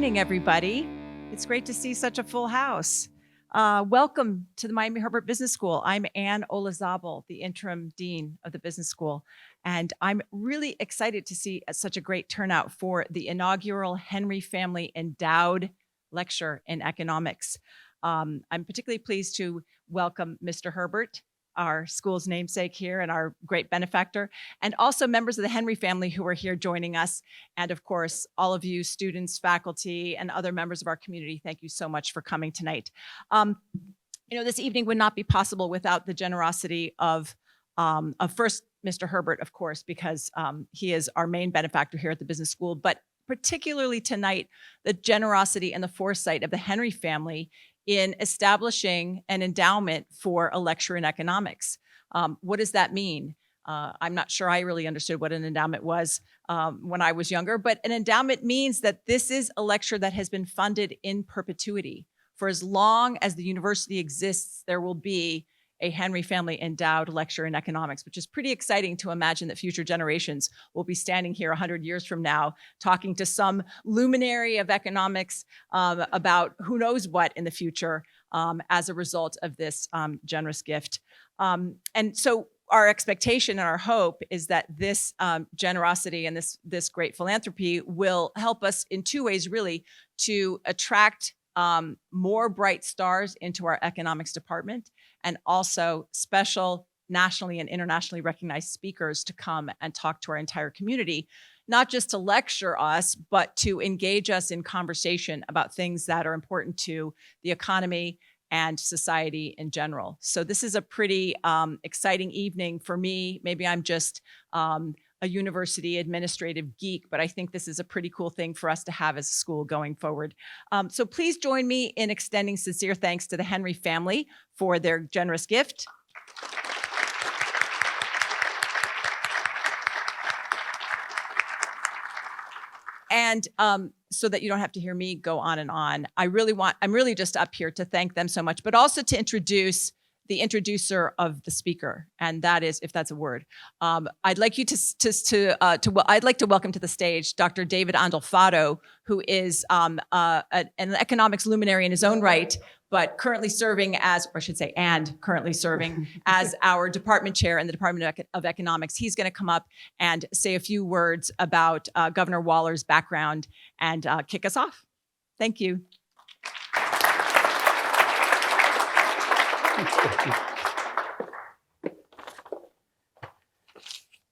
evening, everybody. It's great to see such a full house. Welcome to the Miami Herbert Business School. I'm Ann Olazabal, the interim dean of the business school, and I'm really excited to see such a great turnout for the inaugural Henry Family Endowed Lecture in Economics. I'm particularly pleased to welcome Mr. Herbert, our school's namesake here and our great benefactor, and also members of the Henry family who are here joining us. And of course, all of you students, faculty, and other members of our community, thank you so much for coming tonight. This evening would not be possible without the generosity of first Mr. Herbert, of course, because he is our main benefactor here at the business school, but particularly tonight, the generosity and the foresight of the Henry family in establishing an endowment for a lecture in economics. What does that mean? I'm not sure I really understood what an endowment was when I was younger, but an endowment means that this is a lecture that has been funded in perpetuity. For as long as the university exists, there will be a Henry Family Endowed Lecture in Economics, which is pretty exciting to imagine that future generations will be standing here 100 years from now talking to some luminary of economics about who knows what in the future as a result of this generous gift. And so our expectation and our hope is that this generosity and this great philanthropy will help us in two ways, really, to attract more bright stars into our economics department, and also special nationally and internationally recognized speakers to come and talk to our entire community, not just to lecture us, but to engage us in conversation about things that are important to the economy and society in general. So this is a pretty exciting evening for me. Maybe I'm just a university administrative geek, but I think this is a pretty cool thing for us to have as a school going forward. So please join me in extending sincere thanks to the Henry family for their generous gift. And so that you don't have to hear me go on and on, I'm really just up here to thank them so much, but also to introduce the introducer of the speaker, and that is, if that's a word, I'd like to welcome to the stage Dr. David Andolfato, who is an economics luminary in his own right, but currently serving as, or I should say, currently serving as our department chair in the Department of Economics. He's going to come up and say a few words about Governor Waller's background and kick us off. Thank you.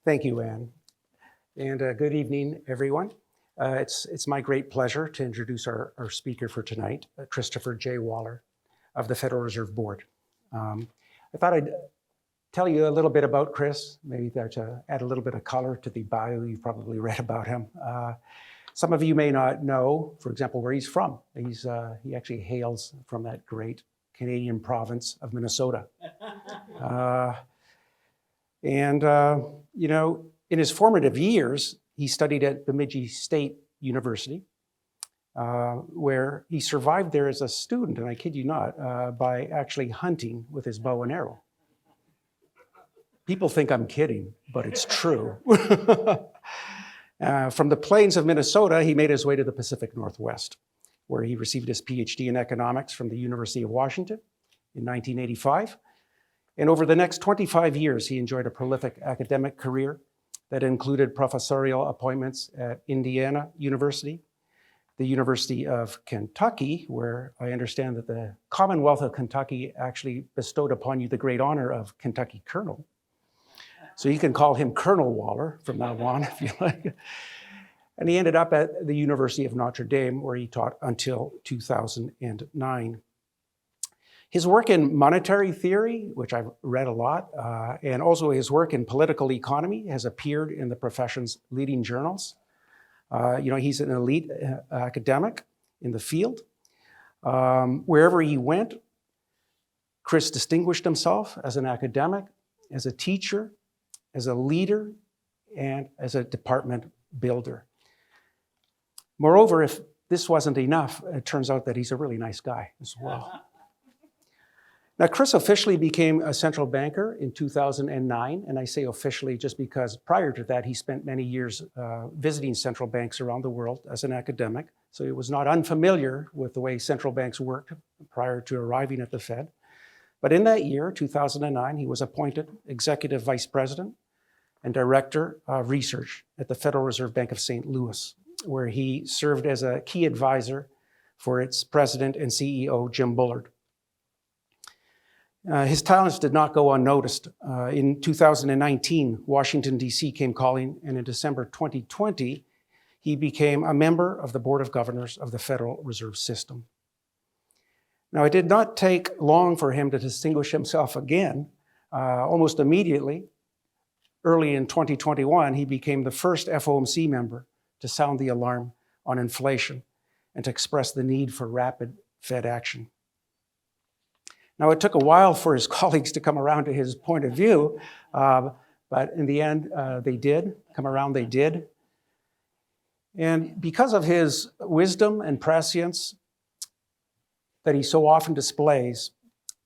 Thank you, Anne. And good evening, everyone. It's my great pleasure to introduce our speaker for tonight, Christopher J. Waller of the Federal Reserve Board. I thought I'd tell you a little bit about Chris, maybe to add a little bit of color to the bio you've probably read about him. Some of you may not know, for example, where he's from. He actually hails from that great Canadian province of Minnesota. In his formative years, he studied at Bemidji State University, where he survived there as a student, and I kid you not, by actually hunting with his bow and arrow. People think I'm kidding, but it's true. From the plains of Minnesota, he made his way to the Pacific Northwest, where he received his PhD in economics from the University of Washington in 1985. And over the next 25 years, he enjoyed a prolific academic career that included professorial appointments at Indiana University, the University of Kentucky, where I understand that the Commonwealth of Kentucky actually bestowed upon you the great honor of Kentucky Colonel. So you can call him Colonel Waller from now on, if you like. And he ended up at the University of Notre Dame, where he taught until 2009. His work in monetary theory, which I've read a lot, and also his work in political economy has appeared in the profession's leading journals. He's an elite academic in the field. Wherever he went, Chris distinguished himself as an academic, as a teacher, as a leader, and as a department builder. Moreover, if this wasn't enough, it turns out that he's a really nice guy as well. Now, Chris officially became a central banker in 2009, and I say officially just because prior to that, he spent many years visiting central banks around the world as an academic. So he was not unfamiliar with the way central banks worked prior to arriving at the Fed. But in that year, 2009, he was appointed Executive Vice President and Director of Research at the Federal Reserve Bank of St. Louis, where he served as a key advisor for its president and CEO, Jim Bullard. His talents did not go unnoticed. In 2019, Washington, D.C. came calling, and in December 2020, he became a member of the Board of Governors of the Federal Reserve System. Now, it did not take long for him to distinguish himself again. Almost immediately, early in 2021, he became the first FOMC member to sound the alarm on inflation and to express the need for rapid Fed action. Now, it took a while for his colleagues to come around to his point of view, but in the end, they did. Come around, they did. And because of his wisdom and prescience that he so often displays,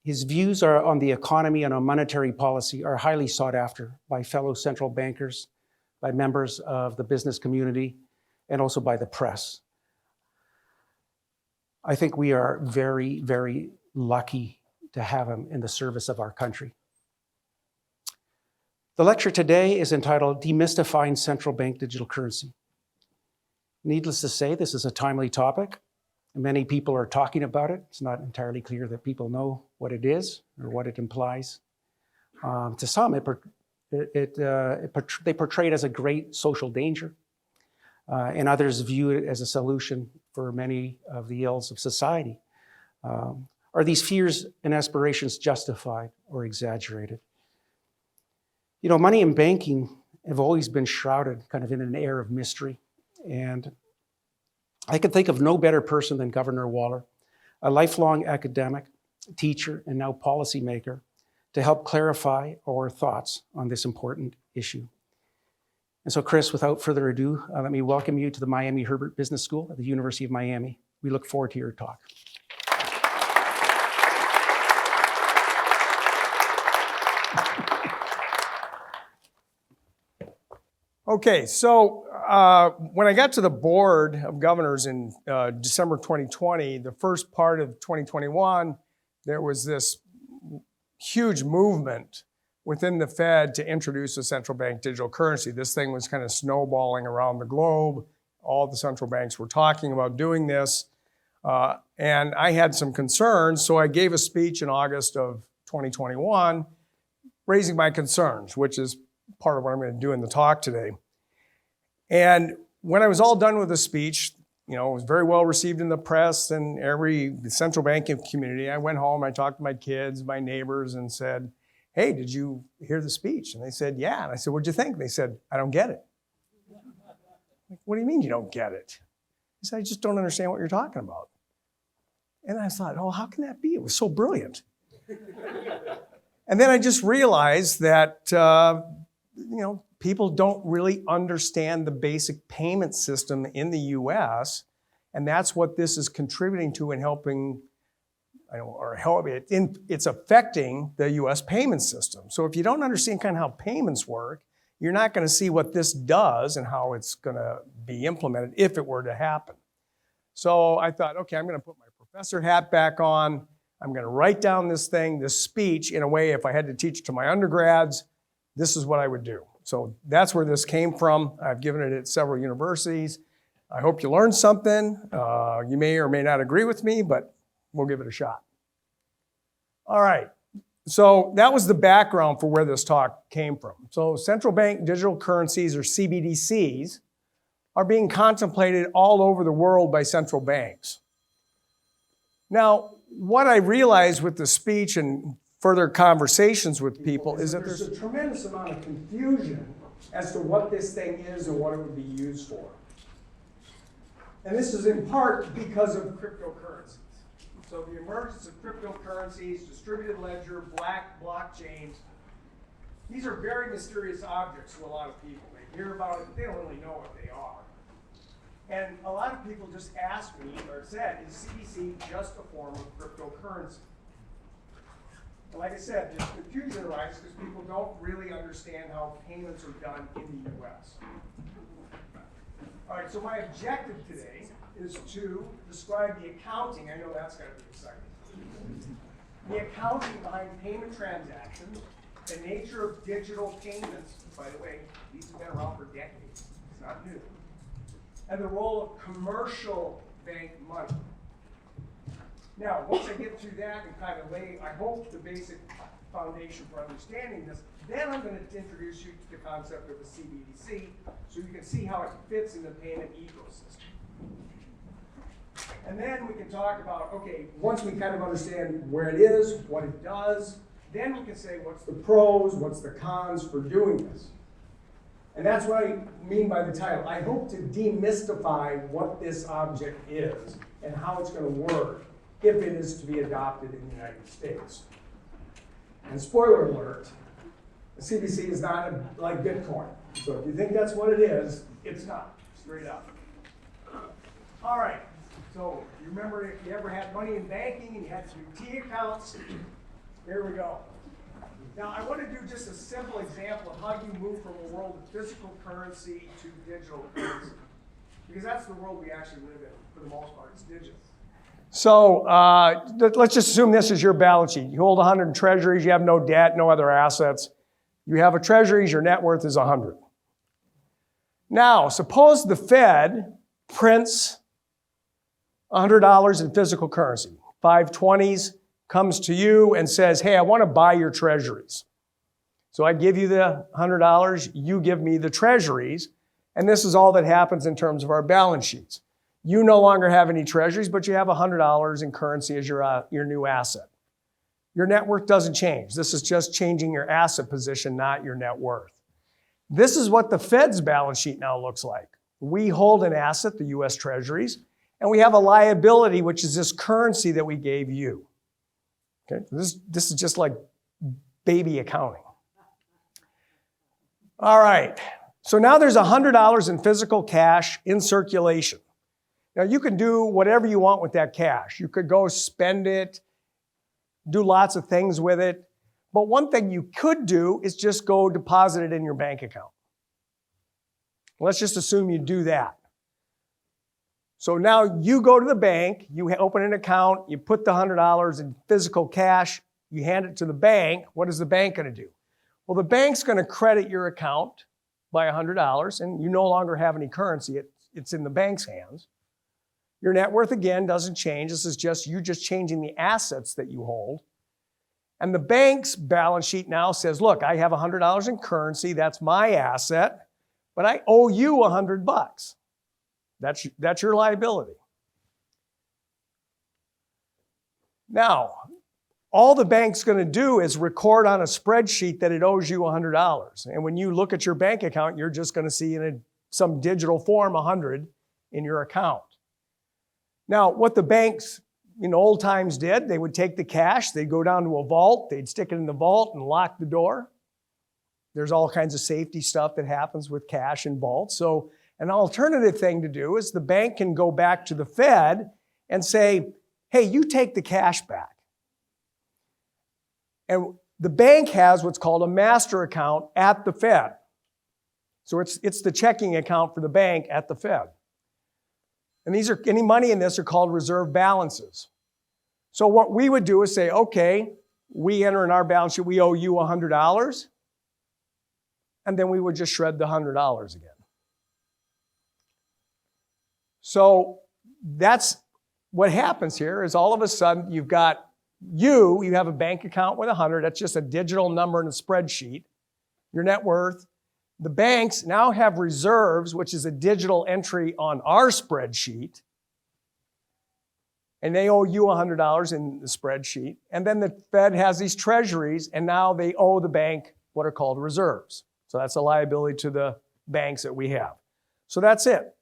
his views on the economy and on monetary policy are highly sought after by fellow central bankers, by members of the business community, and also by the press. I think we are very, very lucky to have him in the service of our country. The lecture today is entitled Demystifying Central Bank Digital Currency. Needless to say, this is a timely topic. Many people are talking about it. It's not entirely clear that people know what it is or what it implies. To some, they portray it as a great social danger, and others view it as a solution for many of the ills of society. Are these fears and aspirations justified or exaggerated? You know, money and banking have always been shrouded kind of in an air of mystery. And I can think of no better person than Governor Waller, a lifelong academic, teacher, and now policymaker, to help clarify our thoughts on this important issue. And so, Chris, without further ado, let me welcome you to the Miami Herbert Business School at the University of Miami. We look forward to your talk. Okay, so when I got to the Board of Governors in December 2020, the first part of 2021, there was this huge movement within the Fed to introduce a central bank digital currency. This thing was kind of snowballing around the globe. All the central banks were talking about doing this. And I had some concerns, so I gave a speech in August of 2021 raising my concerns, which is part of what I'm going to do in the talk today. And when I was all done with the speech, you know, it was very well received in the press and the central banking community. I went home, I talked to my kids, my neighbors, and said, hey, did you hear the speech? And they said, yeah. And I said, what'd you think? They said, I don't get it. Like, what do you mean you don't get it? I said, I just don't understand what you're talking about. And I thought, oh, how can that be? It was so brilliant. And then I just realized that, you know, people don't really understand the basic payment system in the US, and that's what this is contributing to and helping, it's affecting the US payment system. So if you don't understand kind of how payments work, you're not going to see what this does and how it's going to be implemented if it were to happen. So I thought, okay, I'm going to put my professor hat back on. I'm going to write down this speech in a way, if I had to teach it to my undergrads, this is what I would do. So that's where this came from. I've given it at several universities. I hope you learned something. You may or may not agree with me, but we'll give it a shot. All right. So that was the background for where this talk came from. So central bank digital currencies, or CBDCs, are being contemplated all over the world by central banks. Now, what I realized with the speech and further conversations with people is that there's a tremendous amount of confusion as to what this thing is and what it would be used for. And this is in part because of cryptocurrencies. So the emergence of cryptocurrencies, distributed ledger, blockchains, these are very mysterious objects to a lot of people. They hear about it, but they don't really know what they are. And a lot of people just ask me or said, is CBC just a form of cryptocurrency? And like I said, the confusion arises because people don't really understand how payments are done in the US. All right, so my objective today is to describe the accounting. I know that's got to be exciting. The accounting behind payment transactions, the nature of digital payments. By the way, these have been around for decades. It's not new. And the role of commercial bank money. Now, once I get through that and kind of lay, I hope, the basic foundation for understanding this, then I'm going to introduce you to the concept of a CBDC so you can see how it fits in the payment ecosystem. And then we can talk about, okay, once we kind of understand where it is, what it does, then we can say what's the pros, what's the cons for doing this. And that's what I mean by the title. I hope to demystify what this object is and how it's going to work if it is to be adopted in the United States. And spoiler alert, the CBDC is not like Bitcoin. So if you think that's what it is, it's not, straight up. All right, so you remember if you ever had money in banking and you had some T accounts, here we go. Now I want to do just a simple example of how you move from a world of physical currency to digital currency. Because that's the world we actually live in, for the most part, it's digital. So let's just assume this is your balance sheet. You hold 100 in treasuries, you have no debt, no other assets. You have a treasuries, your net worth is 100. Now, suppose the Fed prints $100 in physical currency, 520s, comes to you and says, hey, I want to buy your treasuries. So I give you the $100, you give me the treasuries, and this is all that happens in terms of our balance sheets. You no longer have any treasuries, but you have $100 in currency as your new asset. Your net worth doesn't change. This is just changing your asset position, not your net worth. This is what the Fed's balance sheet now looks like. We hold an asset, the US Treasuries, and we have a liability, which is this currency that we gave you. Okay, this is just like baby accounting. All right, so now there's $100 in physical cash in circulation. Now you can do whatever you want with that cash. You could go spend it, do lots of things with it. But one thing you could do is just go deposit it in your bank account. Let's just assume you do that. So now you go to the bank, you open an account, you put the $100 in physical cash, you hand it to the bank. What is the bank going to do? Well, the bank's going to credit your account by $100, and you no longer have any currency. It's in the bank's hands. Your net worth, again, doesn't change. This is just you just changing the assets that you hold. And the bank's balance sheet now says, look, I have $100 in currency. That's my asset, but I owe you $100. That's your liability. Now, all the bank's going to do is record on a spreadsheet that it owes you $100. And when you look at your bank account, you're just going to see in some digital form 100 in your account. Now, what the banks in old times did, they would take the cash, they'd go down to a vault, they'd stick it in the vault and lock the door. There's all kinds of safety stuff that happens with cash in vaults. So an alternative thing to do is the bank can go back to the Fed and say, hey, you take the cash back. And the bank has what's called a master account at the Fed. So it's the checking account for the bank at the Fed. And any money in this are called reserve balances. So what we would do is say, okay, we enter in our balance sheet, we owe you $100, and then we would just shred the $100 again. So that's what happens here is all of a sudden you have a bank account with 100, that's just a digital number in a spreadsheet, your net worth. The banks now have reserves, which is a digital entry on our spreadsheet, and they owe you $100 in the spreadsheet. And then the Fed has these treasuries, and now they owe the bank what are called reserves. So that's a liability to the banks that we have. So that's it.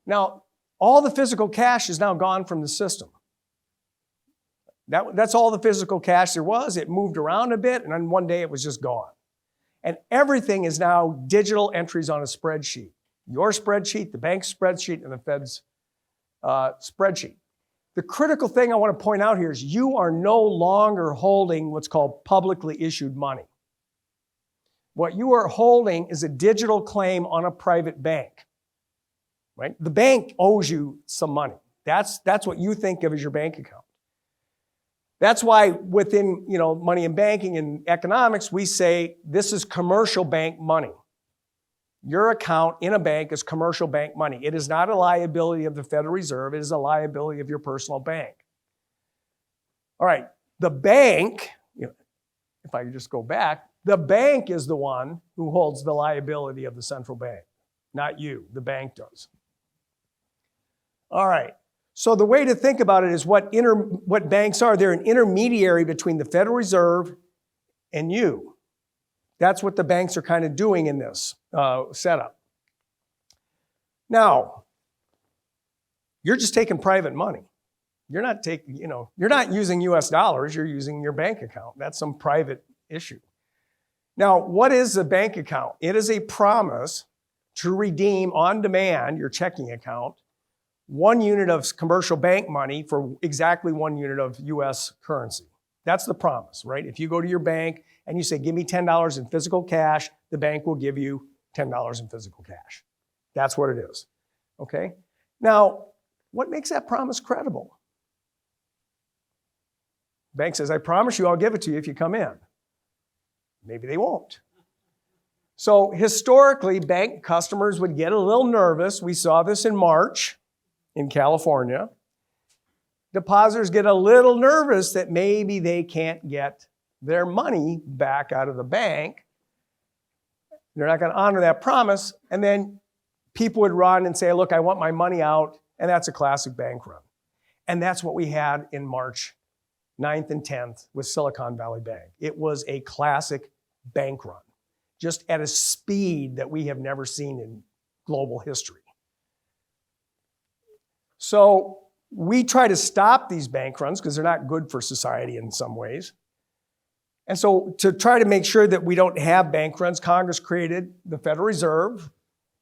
Now, all the physical cash is now gone from the system. That's all the physical cash there was. It moved around a bit, and then one day it was just gone. And everything is now digital entries on a spreadsheet. Your spreadsheet, the bank's spreadsheet, and the Fed's spreadsheet. The critical thing I want to point out here is you are no longer holding what's called publicly issued money. What you are holding is a digital claim on a private bank, right? The bank owes you some money. That's what you think of as your bank account. That's why within, money and banking and economics, we say this is commercial bank money. Your account in a bank is commercial bank money. It is not a liability of the Federal Reserve. It is a liability of your personal bank. All right, the bank, if I could just go back, the bank is the one who holds the liability of the central bank, not you. The bank does. All right. So the way to think about it is what banks are. They're an intermediary between the Federal Reserve and you. That's what the banks are kind of doing in this setup. Now, you're just taking private money. You're not you're not using US dollars, you're using your bank account. That's some private issue. Now, what is a bank account? It is a promise to redeem on demand your checking account 1 unit of commercial bank money for exactly 1 unit of US currency. That's the promise, right? If you go to your bank and you say, give me $10 in physical cash, the bank will give you $10 in physical cash. That's what it is, okay? Now, what makes that promise credible? Bank says, I promise you I'll give it to you if you come in. Maybe they won't. So historically, bank customers would get a little nervous. We saw this in March in California. Depositors get a little nervous that maybe they can't get their money back out of the bank. They're not going to honor that promise. And then people would run and say, look, I want my money out. And that's a classic bank run. And that's what we had in March 9th and 10th with Silicon Valley Bank. It was a classic bank run, just at a speed that we have never seen in global history. So we try to stop these bank runs because they're not good for society in some ways. And so to try to make sure that we don't have bank runs, Congress created the Federal Reserve,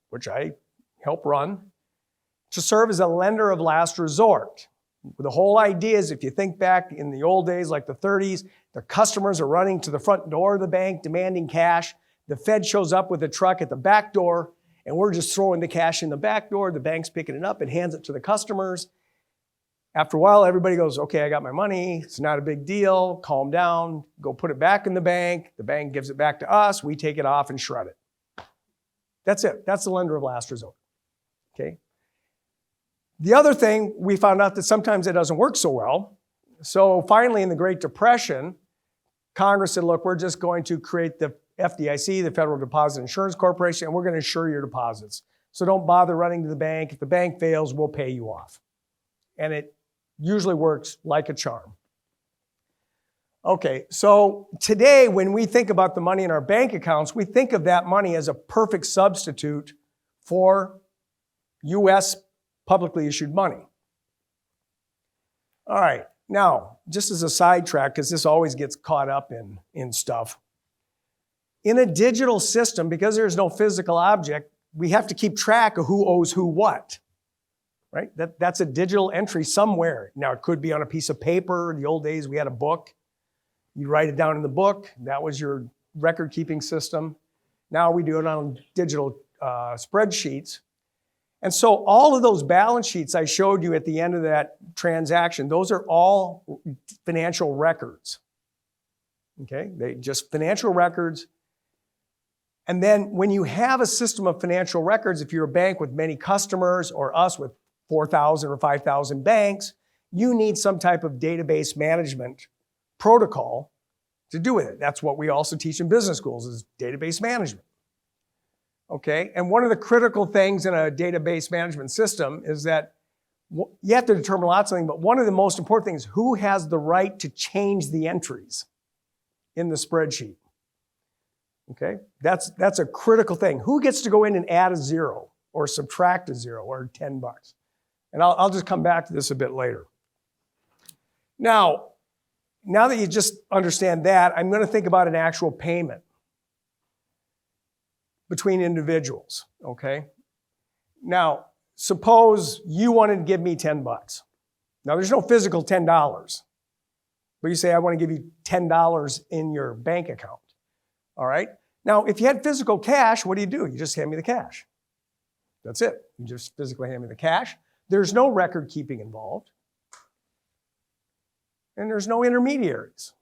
which I help run, to serve as a lender of last resort. The whole idea is if you think back in the old days, like the 30s, the customers are running to the front door of the bank demanding cash. The Fed shows up with a truck at the back door, and we're just throwing the cash in the back door. The bank's picking it up and hands it to the customers. After a while, everybody goes, okay, I got my money. It's not a big deal. Calm down. Go put it back in the bank. The bank gives it back to us. We take it off and shred it. That's it. That's the lender of last resort. Okay? The other thing, we found out that sometimes it doesn't work so well. So finally, in the Great Depression, Congress said, look, we're just going to create the FDIC, the Federal Deposit Insurance Corporation, and we're going to insure your deposits. So don't bother running to the bank. If the bank fails, we'll pay you off. And it usually works like a charm. Okay, so today when we think about the money in our bank accounts, we think of that money as a perfect substitute for US publicly issued money. All right, now, just as a sidetrack, because this always gets caught up in stuff. In a digital system, because there's no physical object, we have to keep track of who owes who what, right? That's a digital entry somewhere. Now, it could be on a piece of paper. In the old days, we had a book. You write it down in the book. That was your record-keeping system. Now we do it on digital spreadsheets. And so all of those balance sheets I showed you at the end of that transaction, those are all financial records. Okay? They just financial records. And then when you have a system of financial records, if you're a bank with many customers or us with 4,000 or 5,000 banks, you need some type of database management protocol to do with it. That's what we also teach in business schools is database management. Okay, and one of the critical things in a database management system is that you have to determine lots of things, but one of the most important things is who has the right to change the entries in the spreadsheet. Okay, that's a critical thing. Who gets to go in and add a zero or subtract a zero or $10? And I'll just come back to this a bit later. Now that you just understand that, I'm going to think about an actual payment between individuals, okay? Now, suppose you wanted to give me $10. Now, there's no physical $10, but you say, I want to give you $10 in your bank account. All right? Now, if you had physical cash, what do? You just hand me the cash. That's it. You just physically hand me the cash. There's no record keeping involved. And there's no intermediaries.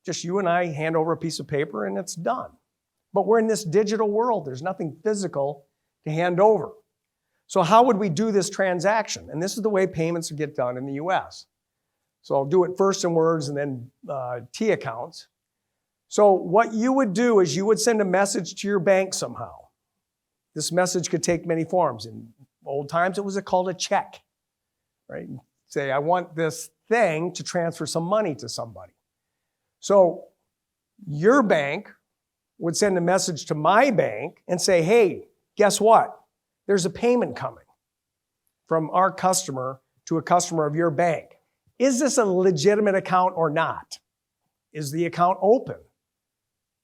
Just you and I hand over a piece of paper and it's done. But we're in this digital world. There's nothing physical to hand over. So how would we do this transaction? And this is the way payments get done in the US. So I'll do it first in words and then T accounts. So what you would do is you would send a message to your bank somehow. This message could take many forms. In old times, it was called a check, right? Say, I want this thing to transfer some money to somebody. So your bank would send a message to my bank and say, hey, guess what? There's a payment coming from our customer to a customer of your bank. Is this a legitimate account or not? Is the account open?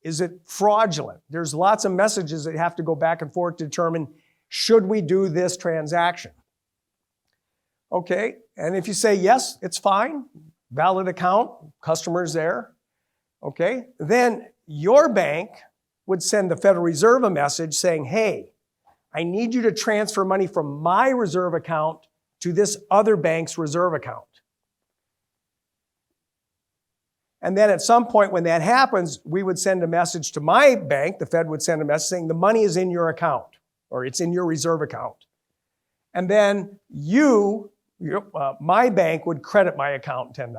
Is it fraudulent? There's lots of messages that have to go back and forth to determine, should we do this transaction? Okay, and if you say yes, it's fine, valid account, customer's there, okay, then your bank would send the Federal Reserve a message saying, hey, I need you to transfer money from my reserve account to this other bank's reserve account. And then at some point when that happens, we would send a message to my bank, the Fed would send a message saying the money is in your account, or it's in your reserve account. And then my bank would credit my account $10.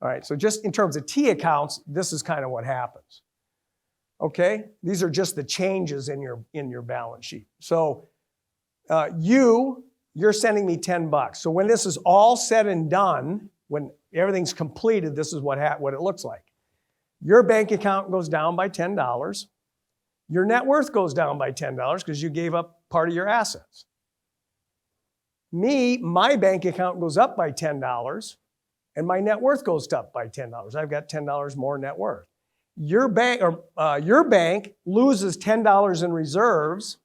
All right, so just in terms of T accounts, this is kind of what happens. Okay, these are just the changes in your balance sheet. So you're sending me $10. So when this is all said and done, when everything's completed, this is what it looks like. Your bank account goes down by $10. Your net worth goes down by $10 because you gave up part of your assets. My bank account goes up by $10 and my net worth goes up by $10. I've got $10 more net worth. Your bank loses $10 in reserves,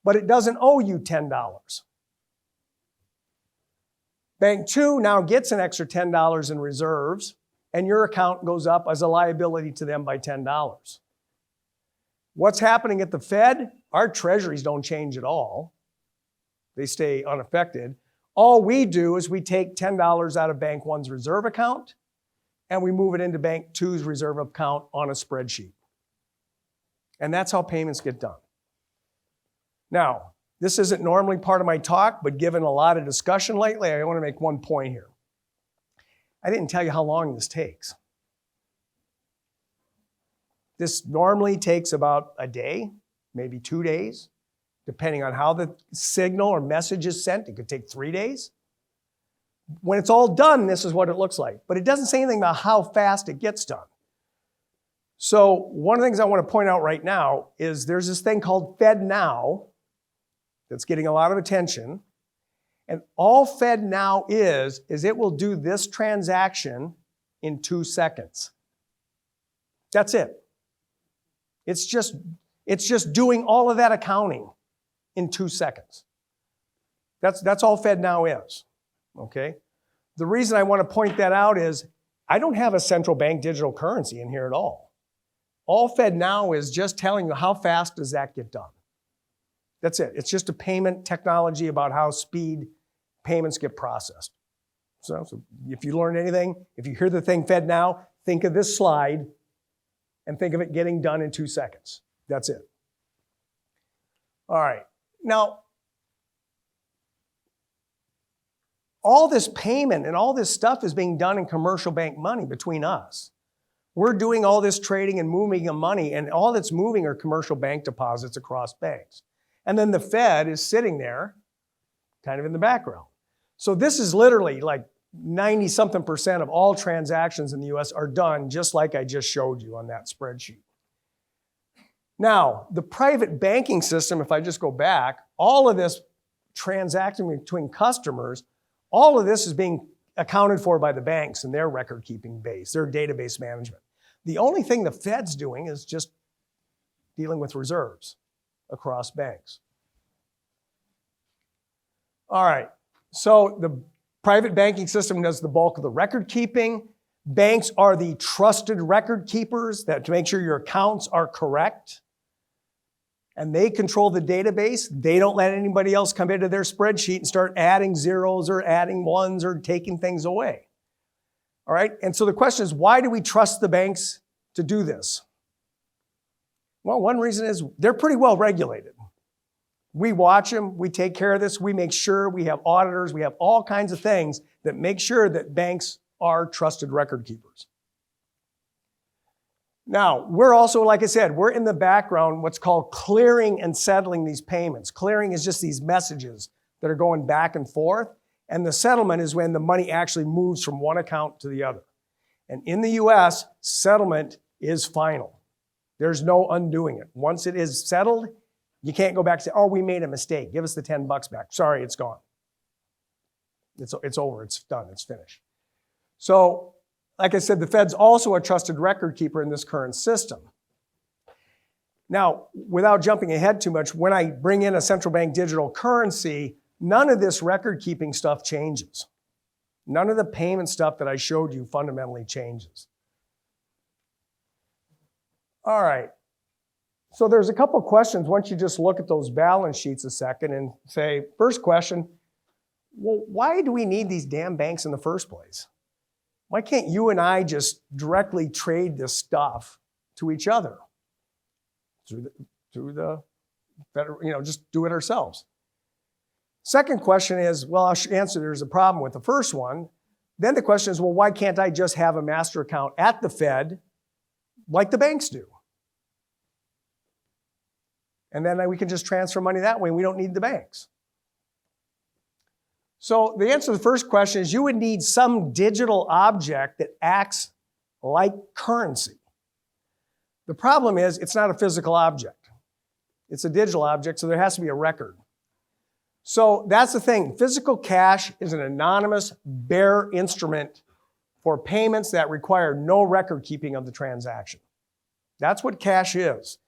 but it doesn't owe you $10. Bank 2 now gets an extra $10 in reserves, and your account goes up as a liability to them by $10. What's happening at the Fed? Our treasuries don't change at all. They stay unaffected. All we do is we take $10 out of Bank 1's reserve account, and we move it into Bank 2's reserve account on a spreadsheet. And that's how payments get done. Now, this isn't normally part of my talk, but given a lot of discussion lately, I want to make one point here. I didn't tell you how long this takes. This normally takes about a day, maybe 2 days, depending on how the signal or message is sent. It could take 3 days. When it's all done, this is what it looks like. But it doesn't say anything about how fast it gets done. So one of the things I want to point out right now is there's this thing called FedNow that's getting a lot of attention. And all FedNow is it will do this transaction in 2 seconds. That's it. It's just doing all of that accounting in 2 seconds. That's all FedNow is, okay? The reason I want to point that out is I don't have a central bank digital currency in here at all. All FedNow is just telling you how fast does that get done. That's it. It's just a payment technology about how speed payments get processed. So if you learn anything, if you hear the thing FedNow, think of this slide and think of it getting done in 2 seconds. That's it. All right. Now, all this payment and all this stuff is being done in commercial bank money between us. We're doing all this trading and moving of money, and all that's moving are commercial bank deposits across banks. And then the Fed is sitting there kind of in the background. So this is literally like 90-something% of all transactions in the US are done just like I just showed you on that spreadsheet. Now, the private banking system, if I just go back, all of this transacting between customers, all of this is being accounted for by the banks and their record-keeping base, their database management. The only thing the Fed's doing is just dealing with reserves across banks. All right, So the private banking system does the bulk of the record keeping. Banks are the trusted record keepers that to make sure your accounts are correct. And they control the database. They don't let anybody else come into their spreadsheet and start adding zeros or adding ones or taking things away. All right, and so the question is, why do we trust the banks to do this? Well, one reason is they're pretty well regulated. We watch them, we take care of this, we make sure, we have auditors, we have all kinds of things that make sure that banks are trusted record keepers. Now, we're also, like I said, we're in the background, what's called clearing and settling these payments. Clearing is just these messages that are going back and forth, and the settlement is when the money actually moves from one account to the other. And in the US, settlement is final. There's no undoing it. Once it is settled, you can't go back and say, oh, we made a mistake. Give us the $10 back. Sorry, it's gone. It's over, it's done, it's finished. So, like I said, the Fed's also a trusted record keeper in this current system. Now, without jumping ahead too much, when I bring in a central bank digital currency, none of this record keeping stuff changes. None of the payment stuff that I showed you fundamentally changes. All right. So there's a couple questions once you just look at those balance sheets a second and say, first question, well, why do we need these damn banks in the first place? Why can't you and I just directly trade this stuff to each other? Through the better, just do it ourselves. Second question is, well, I'll answer there's a problem with the first one. Then the question is, well, why can't I just have a master account at the Fed like the banks do? And then we can just transfer money that way. We don't need the banks. So the answer to the first question is you would need some digital object that acts like currency. The problem is it's not a physical object. It's a digital object, so there has to be a record. So that's the thing. Physical cash is an anonymous bearer instrument for payments that require no record keeping of the transaction. That's what cash is.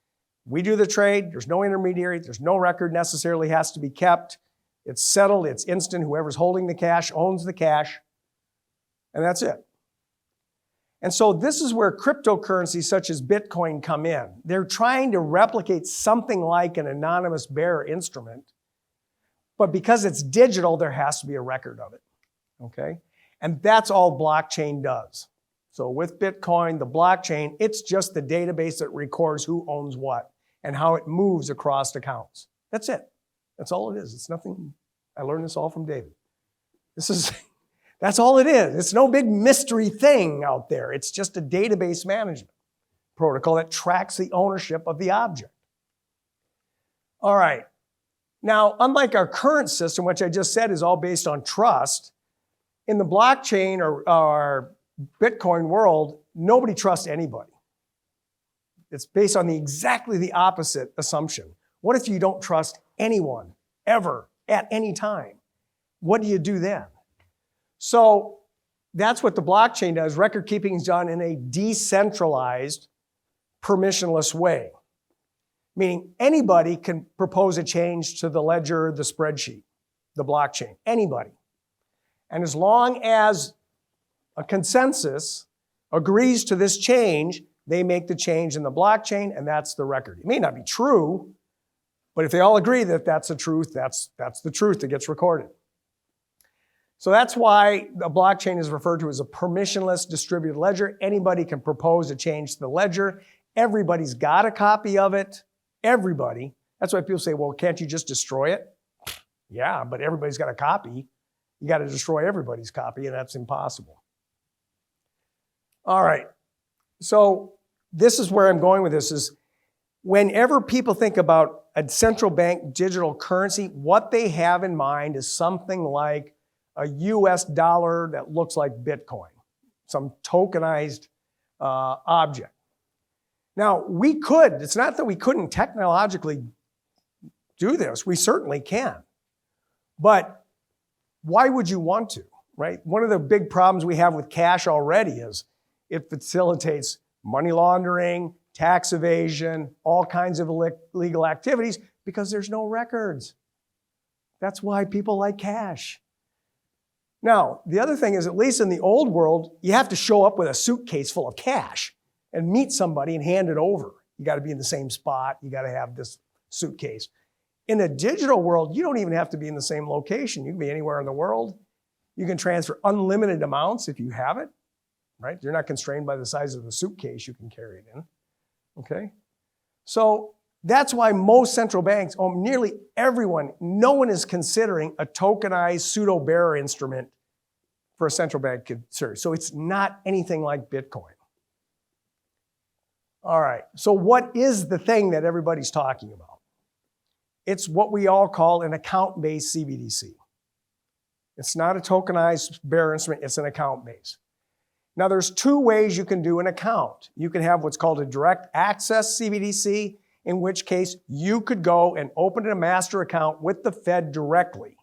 We do the trade, there's no intermediary, there's no record necessarily has to be kept. It's settled, it's instant, whoever's holding the cash owns the cash, and that's it. And so this is where cryptocurrencies such as Bitcoin come in. They're trying to replicate something like an anonymous bearer instrument, but because it's digital, there has to be a record of it, okay? And that's all blockchain does. So with Bitcoin, the blockchain, it's just the database that records who owns what and how it moves across accounts. That's it. That's all it is. It's nothing, I learned this all from David. That's all it is. It's no big mystery thing out there. It's just a database management protocol that tracks the ownership of the object. All right. Now, unlike our current system, which I just said is all based on trust, in the blockchain or Bitcoin world, nobody trusts anybody. It's based on exactly the opposite assumption. What if you don't trust anyone, ever, at any time? What do you do then? So that's what the blockchain does. Record keeping is done in a decentralized, permissionless way. Meaning anybody can propose a change to the ledger, the spreadsheet, the blockchain, anybody. And as long as a consensus agrees to this change, they make the change in the blockchain, and that's the record. It may not be true, but if they all agree that that's the truth, that's the truth that gets recorded. So that's why the blockchain is referred to as a permissionless distributed ledger. Anybody can propose a change to the ledger. Everybody's got a copy of it. Everybody. That's why people say, well, can't you just destroy it? Yeah, but everybody's got a copy. You got to destroy everybody's copy, and that's impossible. All right. So this is where I'm going with this is whenever people think about a central bank digital currency, what they have in mind is something like a US dollar that looks like Bitcoin, some tokenized object. Now, we could, it's not that we couldn't technologically do this, we certainly can. But why would you want to, right? One of the big problems we have with cash already is it facilitates money laundering, tax evasion, all kinds of illegal activities because there's no records. That's why people like cash. Now, the other thing is, at least in the old world, you have to show up with a suitcase full of cash and meet somebody and hand it over. You got to be in the same spot. You got to have this suitcase. In a digital world, you don't even have to be in the same location. You can be anywhere in the world. You can transfer unlimited amounts if you have it, right? You're not constrained by the size of the suitcase you can carry it in, okay? So that's why most central banks, nearly everyone, no one is considering a tokenized pseudo-bearer instrument for a central bank to serve. So it's not anything like Bitcoin. All right, so what is the thing that everybody's talking about? It's what we all call an account-based CBDC. It's not a tokenized bearer instrument, it's an account-based. Now there's two ways you can do an account. You can have what's called a direct access CBDC, in which case you could go and open a master account with the Fed directly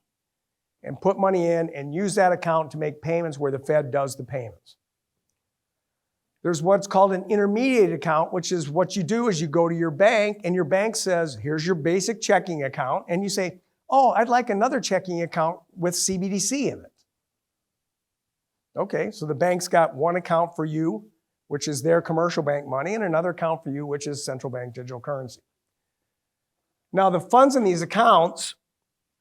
and put money in and use that account to make payments where the Fed does the payments. There's what's called an intermediate account, which is what you do is you go to your bank and your bank says, here's your basic checking account. And you say, oh, I'd like another checking account with CBDC in it. Okay, so the bank's got one account for you, which is their commercial bank money, and another account for you, which is central bank digital currency. Now, the funds in these accounts,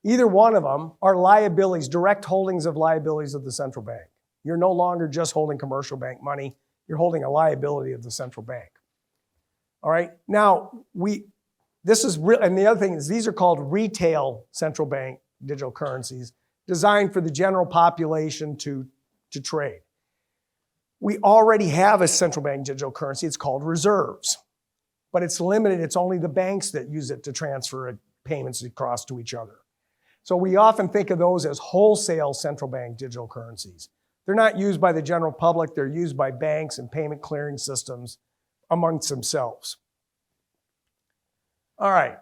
either one of them, are liabilities, direct holdings of liabilities of the central bank. You're no longer just holding commercial bank money. You're holding a liability of the central bank. All right, now, this is real, and the other thing is these are called retail central bank digital currencies designed for the general population to trade. We already have a central bank digital currency. It's called reserves, but it's limited. It's only the banks that use it to transfer payments across to each other. So we often think of those as wholesale central bank digital currencies. They're not used by the general public. They're used by banks and payment clearing systems amongst themselves. All right.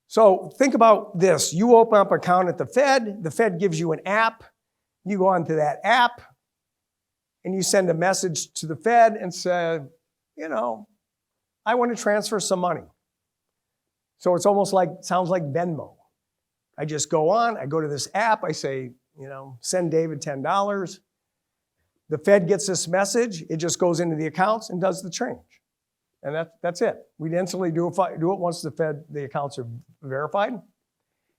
So think about this. You open up an account at the Fed gives you an app. You go onto that app and you send a message to the Fed and say, you know, I want to transfer some money. So it's almost like, sounds like Venmo. I just go on, I go to this app, I say, you know, send David $10. The Fed gets this message, it just goes into the accounts and does the change. And that's it. We'd instantly do it once the accounts are verified.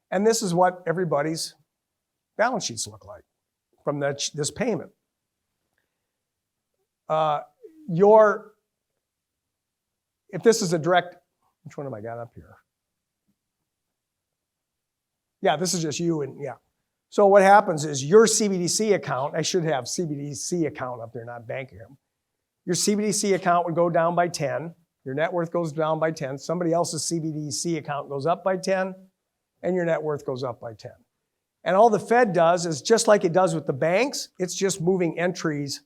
And this is what everybody's balance sheets look like from this payment. If this is a direct, which one have I got up here? Yeah, this is just you and yeah. So what happens is your CBDC account, I should have CBDC account up there, not bank account. Your CBDC account would go down by 10. Your net worth goes down by 10. Somebody else's CBDC account goes up by 10, and your net worth goes up by 10. And all the Fed does is just like it does with the banks, it's just moving entries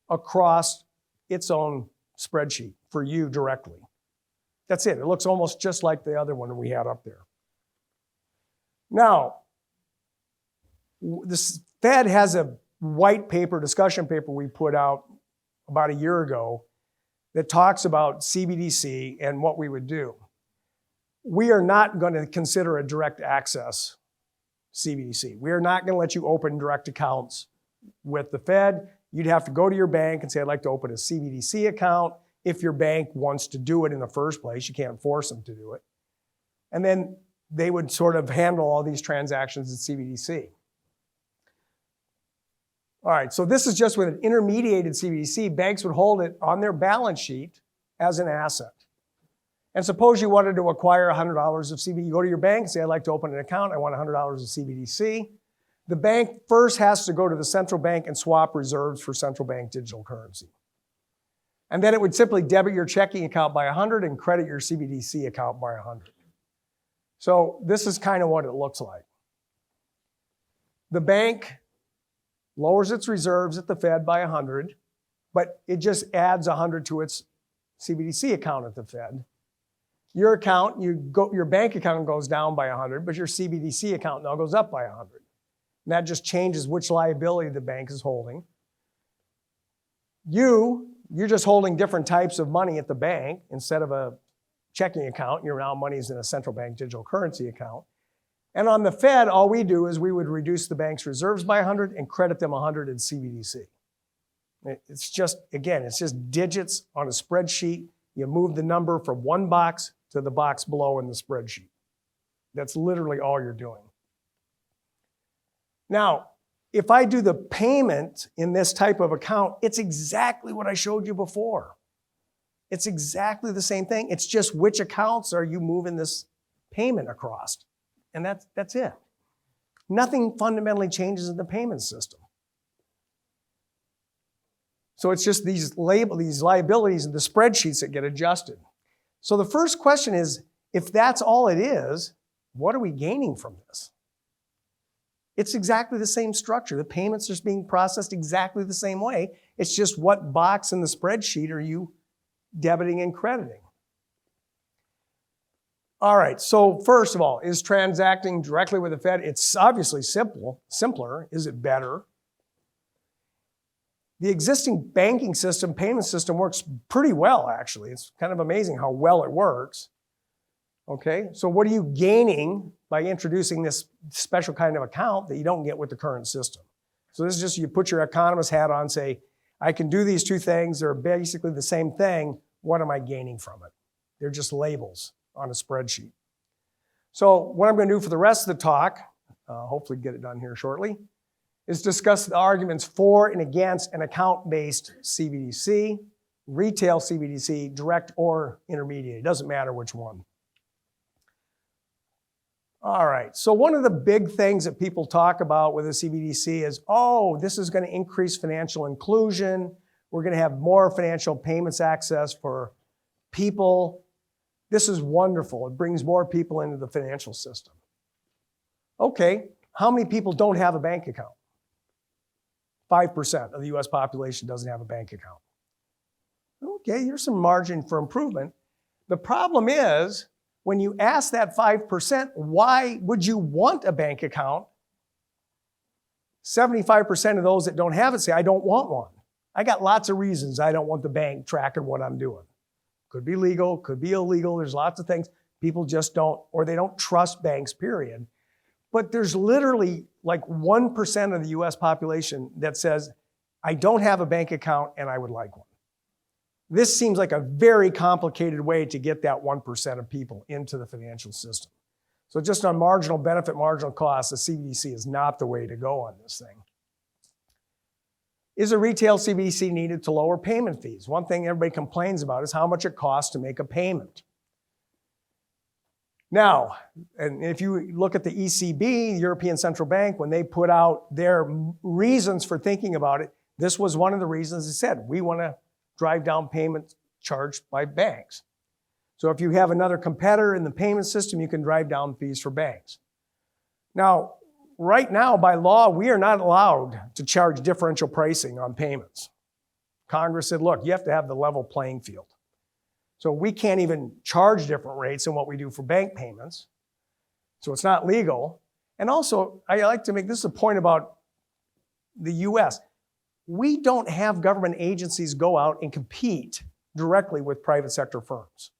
across its own spreadsheet for you directly. That's it. It looks almost just like the other one we had up there. Now, the Fed has a white paper, discussion paper we put out about a year ago that talks about CBDC and what we would do. We are not going to consider a direct access CBDC. We are not going to let you open direct accounts with the Fed. You'd have to go to your bank and say, I'd like to open a CBDC account. If your bank wants to do it in the first place, you can't force them to do it. And then they would sort of handle all these transactions in CBDC. All right, so this is just with an intermediated CBDC. Banks would hold it on their balance sheet as an asset. And suppose you wanted to acquire $100 of CBDC. You go to your bank and say, I'd like to open an account. I want $100 of CBDC. The bank first has to go to the central bank and swap reserves for central bank digital currency. And then it would simply debit your checking account by 100 and credit your CBDC account by 100. So this is kind of what it looks like. The bank lowers its reserves at the Fed by 100, but it just adds 100 to its CBDC account at the Fed. Your account, your bank account goes down by 100, but your CBDC account now goes up by 100. And that just changes which liability the bank is holding. You're just holding different types of money at the bank instead of a checking account. Your now money is in a central bank digital currency account. And on the Fed, all we do is we would reduce the bank's reserves by 100 and credit them 100 in CBDC. It's just, again, it's just digits on a spreadsheet. You move the number from one box to the box below in the spreadsheet. That's literally all you're doing. Now, if I do the payment in this type of account, it's exactly what I showed you before. It's exactly the same thing. It's just which accounts are you moving this payment across. And that's it. Nothing fundamentally changes in the payment system. So it's just these liabilities in the spreadsheets that get adjusted. So the first question is, if that's all it is, what are we gaining from this? It's exactly the same structure. The payments are being processed exactly the same way. It's just what box in the spreadsheet are you debiting and crediting? All right, so first of all, is transacting directly with the Fed? It's obviously simpler. Is it better? The existing banking system, payment system works pretty well, actually. It's kind of amazing how well it works. Okay, so what are you gaining by introducing this special kind of account that you don't get with the current system? So this is just, you put your economist hat on, say, I can do these two things. They're basically the same thing. What am I gaining from it? They're just labels on a spreadsheet. So what I'm going to do for the rest of the talk, hopefully get it done here shortly, is discuss the arguments for and against an account-based CBDC, retail CBDC, direct or intermediate. It doesn't matter which one. All right, so one of the big things that people talk about with a CBDC is, oh, this is going to increase financial inclusion. We're going to have more financial payments access for people. This is wonderful. It brings more people into the financial system. Okay, how many people don't have a bank account? 5% of the US population doesn't have a bank account. Okay, here's some margin for improvement. The problem is, when you ask that 5%, why would you want a bank account? 75% of those that don't have it say, I don't want one. I got lots of reasons I don't want the bank tracking what I'm doing. Could be legal, could be illegal. There's lots of things. People just don't, or they don't trust banks, period. But there's literally like 1% of the US population that says, I don't have a bank account and I would like one. This seems like a very complicated way to get that 1% of people into the financial system. So just on marginal benefit, marginal cost, the CBDC is not the way to go on this thing. Is a retail CBDC needed to lower payment fees? One thing everybody complains about is how much it costs to make a payment. Now, and if you look at the ECB, the European Central Bank, when they put out their reasons for thinking about it, this was one of the reasons they said, we want to drive down payments charged by banks. So if you have another competitor in the payment system, you can drive down fees for banks. Now, right now, by law, we are not allowed to charge differential pricing on payments. Congress said, look, you have to have the level playing field. So we can't even charge different rates than what we do for bank payments. So it's not legal. And also, I like to make this a point about the US. We don't have government agencies go out and compete directly with private sector firms.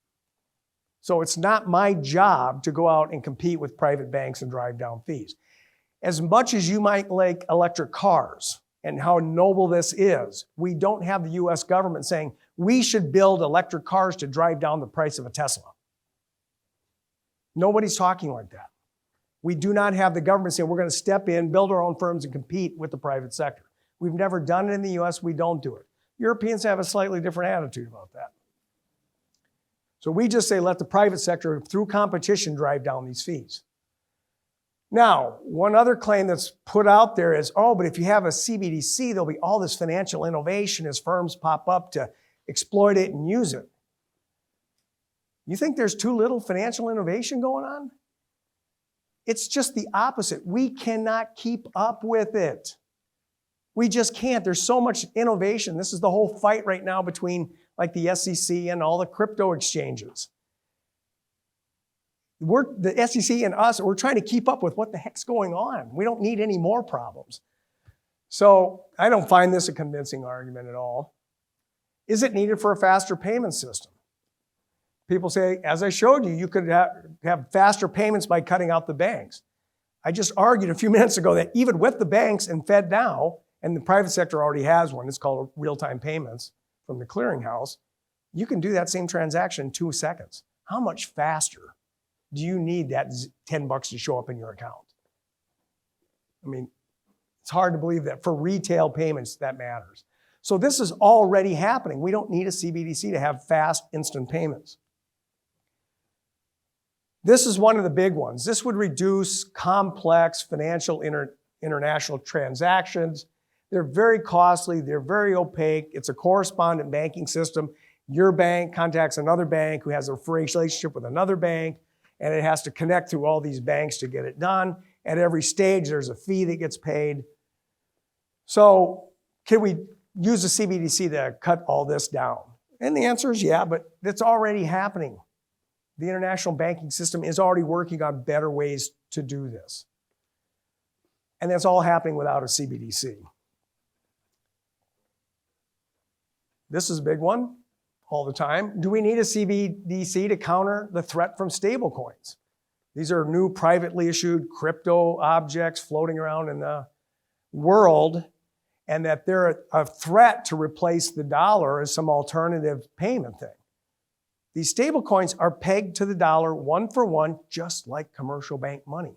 So it's not my job to go out and compete with private banks and drive down fees. As much as you might like electric cars and how noble this is, we don't have the US government saying, we should build electric cars to drive down the price of a Tesla. Nobody's talking like that. We do not have the government saying, we're going to step in, build our own firms and compete with the private sector. We've never done it in the US, we don't do it. Europeans have a slightly different attitude about that. So we just say, let the private sector, through competition, drive down these fees. Now, one other claim that's put out there is, oh, but if you have a CBDC, there'll be all this financial innovation as firms pop up to exploit it and use it. You think there's too little financial innovation going on? It's just the opposite. We cannot keep up with it. We just can't. There's so much innovation. This is the whole fight right now between like the SEC and all the crypto exchanges. The SEC and us, we're trying to keep up with what the heck's going on. We don't need any more problems. So I don't find this a convincing argument at all. Is it needed for a faster payment system? People say, as I showed you, you could have faster payments by cutting out the banks. I just argued a few minutes ago that even with the banks and Fed now, and the private sector already has one, it's called real-time payments from the clearinghouse, you can do that same transaction in 2 seconds. How much faster do you need that $10 to show up in your account? I mean, it's hard to believe that for retail payments that matters. So this is already happening. We don't need a CBDC to have fast, instant payments. This is one of the big ones. This would reduce complex financial international transactions. They're very costly. They're very opaque. It's a correspondent banking system. Your bank contacts another bank who has a relationship with another bank, and it has to connect through all these banks to get it done. At every stage, there's a fee that gets paid. So can we use the CBDC to cut all this down? And the answer is yeah, but it's already happening. The international banking system is already working on better ways to do this. And that's all happening without a CBDC. This is a big one all the time. Do we need a CBDC to counter the threat from stablecoins? These are new privately issued crypto objects floating around in the world, and that they're a threat to replace the dollar as some alternative payment thing. These stablecoins are pegged to the dollar one for one, just like commercial bank money.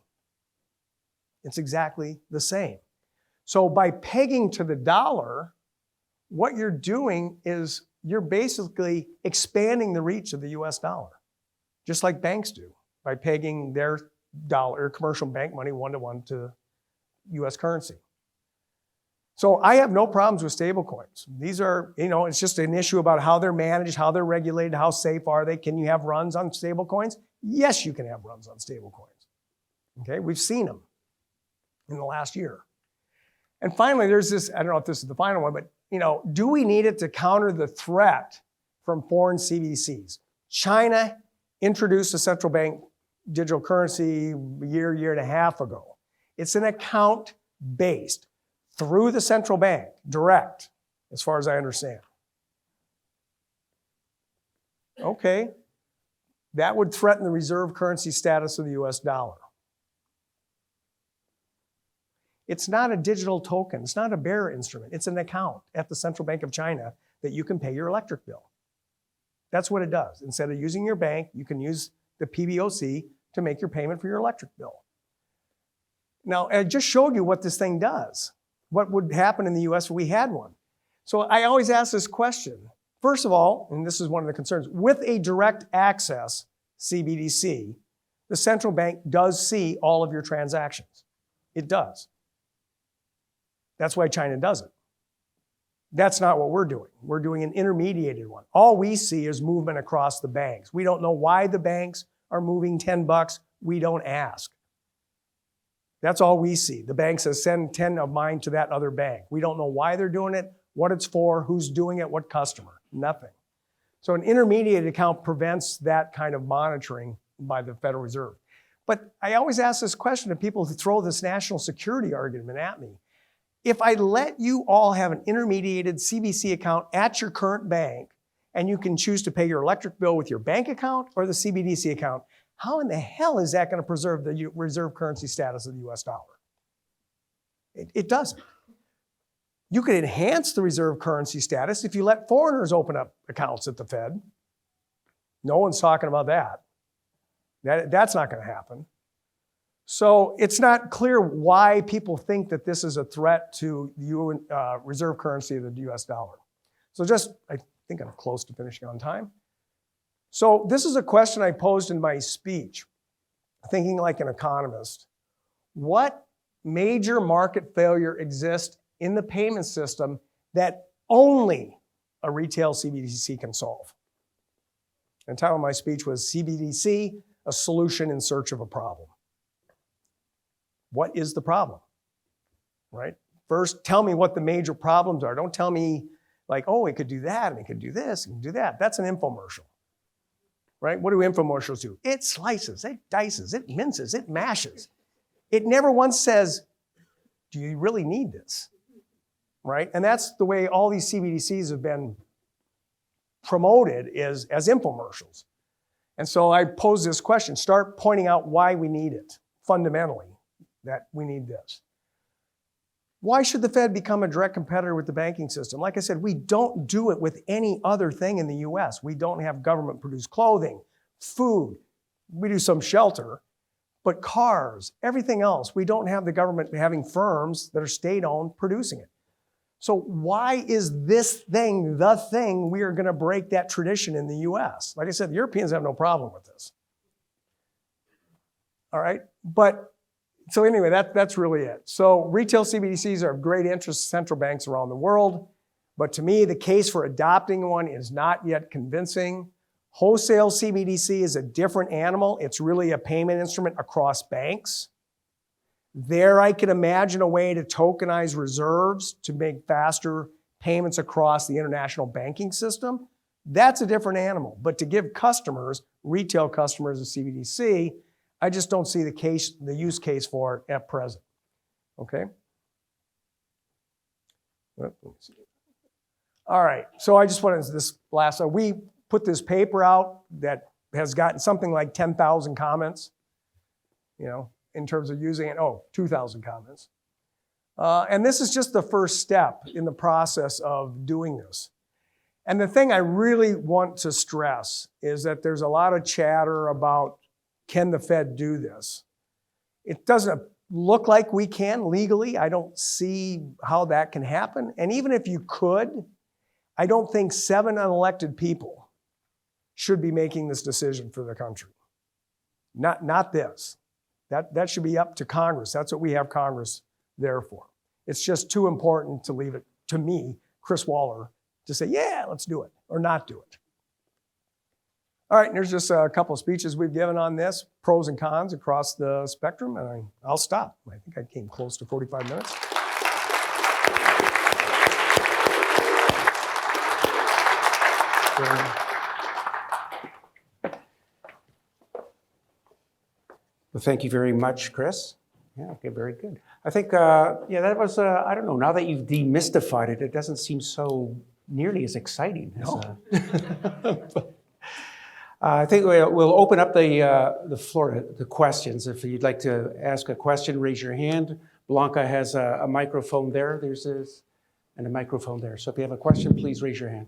It's exactly the same. So by pegging to the dollar, what you're doing is you're basically expanding the reach of the US dollar, just like banks do, by pegging their dollar, commercial bank money one-to-one to US currency. So I have no problems with stablecoins. These are, it's just an issue about how they're managed, how they're regulated, how safe are they. Can you have runs on stablecoins? Yes, you can have runs on stablecoins. Okay, we've seen them in the last year. And finally, there's this, I don't know if this is the final one, but do we need it to counter the threat from foreign CBDCs? China introduced a central bank digital currency a year and a half ago. It's an account-based, through the central bank, direct, as far as I understand. Okay, that would threaten the reserve currency status of the US dollar. It's not a digital token. It's not a bearer instrument. It's an account at the Central Bank of China that you can pay your electric bill. That's what it does. Instead of using your bank, you can use the PBOC to make your payment for your electric bill. Now, I just showed you what this thing does. What would happen in the US if we had one? So I always ask this question. First of all, and this is one of the concerns, with a direct access CBDC, the central bank does see all of your transactions. It does. That's why China does it. That's not what we're doing. We're doing an intermediated one. All we see is movement across the banks. We don't know why the banks are moving $10. We don't ask. That's all we see. The bank says, send 10 of mine to that other bank. We don't know why they're doing it, what it's for, who's doing it, what customer. Nothing. So an intermediate account prevents that kind of monitoring by the Federal Reserve. But I always ask this question to people who throw this national security argument at me. If I let you all have an intermediated CBC account at your current bank, and you can choose to pay your electric bill with your bank account or the CBDC account, how in the hell is that going to preserve the reserve currency status of the US dollar? It doesn't. You could enhance the reserve currency status if you let foreigners open up accounts at the Fed. No one's talking about that. That's not going to happen. So it's not clear why people think that this is a threat to the reserve currency of the US dollar. So I think I'm close to finishing on time. So this is a question I posed in my speech, thinking like an economist. What major market failure exists in the payment system that only a retail CBDC can solve? And the title of my speech was CBDC, a solution in search of a problem. What is the problem, right? First, tell me what the major problems are. Don't tell me like, oh, it could do that, and it could do this, and do that. That's an infomercial, right? What do infomercials do? It slices, it dices, it minces, it mashes. It never once says, do you really need this, right? And that's the way all these CBDCs have been promoted, is as infomercials. And so I pose this question, start pointing out why we need it fundamentally. that we need this. Why should the Fed become a direct competitor with the banking system? Like I said, we don't do it with any other thing in the US. We don't have government-produced clothing, food. We do some shelter, but cars, everything else, we don't have the government having firms that are state-owned producing it. So why is this thing the thing we are going to break that tradition in the US? Like I said, the Europeans have no problem with this. All right, but so anyway, that's really it. So retail CBDCs are of great interest to central banks around the world, but to me, the case for adopting one is not yet convincing. Wholesale CBDC is a different animal. It's really a payment instrument across banks. There, I could imagine a way to tokenize reserves to make faster payments across the international banking system. That's a different animal. But to give customers, retail customers, a CBDC, I just don't see the use case for it at present. Okay? All right, so I just wanted this last, we put this paper out that has gotten something like 10,000 comments, in terms of using it. 2,000 comments. And this is just the first step in the process of doing this. And the thing I really want to stress is that there's a lot of chatter about, can the Fed do this? It doesn't look like we can legally. I don't see how that can happen. And even if you could, I don't think 7 unelected people should be making this decision for the country. Not this. That should be up to Congress. That's what we have Congress there for. It's just too important to leave it to me, Chris Waller, to say, yeah, let's do it, or not do it. All right, and there's just a couple of speeches we've given on this, pros and cons across the spectrum, and I'll stop. I think I came close to 45 minutes. Well, thank you very much, Chris. Yeah, okay, very good. I think, that was, I don't know, now that you've demystified it, it doesn't seem so nearly as exciting. I think we'll open up the floor to questions. If you'd like to ask a question, raise your hand. Blanca has a microphone there. There's this, and a microphone there. So if you have a question, please raise your hand.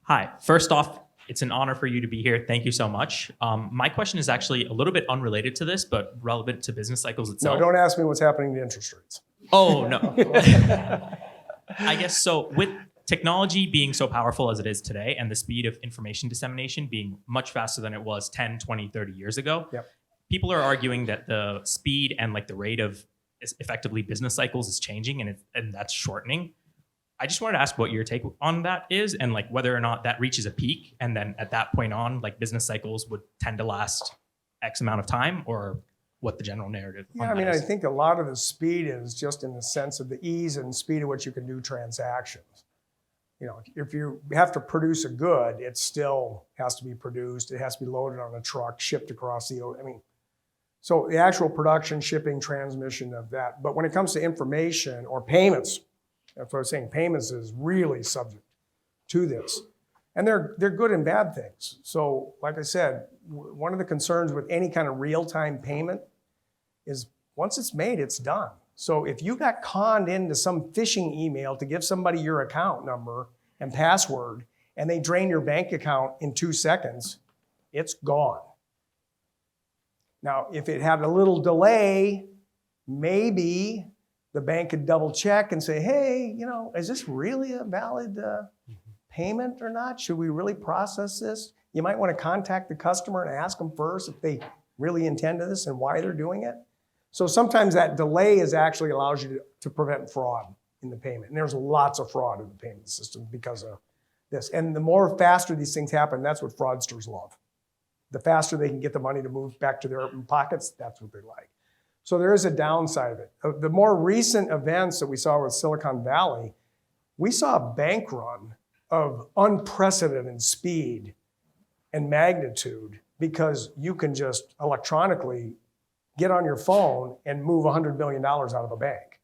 Hi, first off, it's an honor for you to be here. Thank you so much. My question is actually a little bit unrelated to this, but relevant to business cycles itself. No, don't ask me what's happening to interest rates. Oh, no. I guess so. With technology being so powerful as it is today and the speed of information dissemination being much faster than it was 10, 20, 30 years ago, people are arguing that the speed and the rate of effectively business cycles is changing and that's shortening. I just wanted to ask what your take on that is and whether or not that reaches a peak and then at that point on business cycles would tend to last X amount of time or what the general narrative on Yeah, I that mean, is. I think a lot of the speed is just in the sense of the ease and speed at which you can do transactions. If you have to produce a good, it still has to be produced. It has to be loaded on a truck, shipped across so the actual production, shipping, transmission of that. But when it comes to information or payments, that's what I was saying, payments is really subject to this. And they're good and bad things. So like I said, one of the concerns with any kind of real-time payment is once it's made, it's done. So if you got conned into some phishing email to give somebody your account number and password, and they drain your bank account in 2 seconds, it's gone. Now, if it had a little delay, maybe the bank could double check and say, hey, is this really a valid payment or not? Should we really process this? You might want to contact the customer and ask them first if they really intend to this and why they're doing it. So sometimes that delay actually allows you to prevent fraud in the payment. And there's lots of fraud in the payment system because of this. And the more faster these things happen, that's what fraudsters love. The faster they can get the money to move back to their open pockets, that's what they like. So there is a downside of it. The more recent events that we saw with Silicon Valley, we saw a bank run of unprecedented speed and magnitude because you can just electronically get on your phone and move $100 million out of a bank,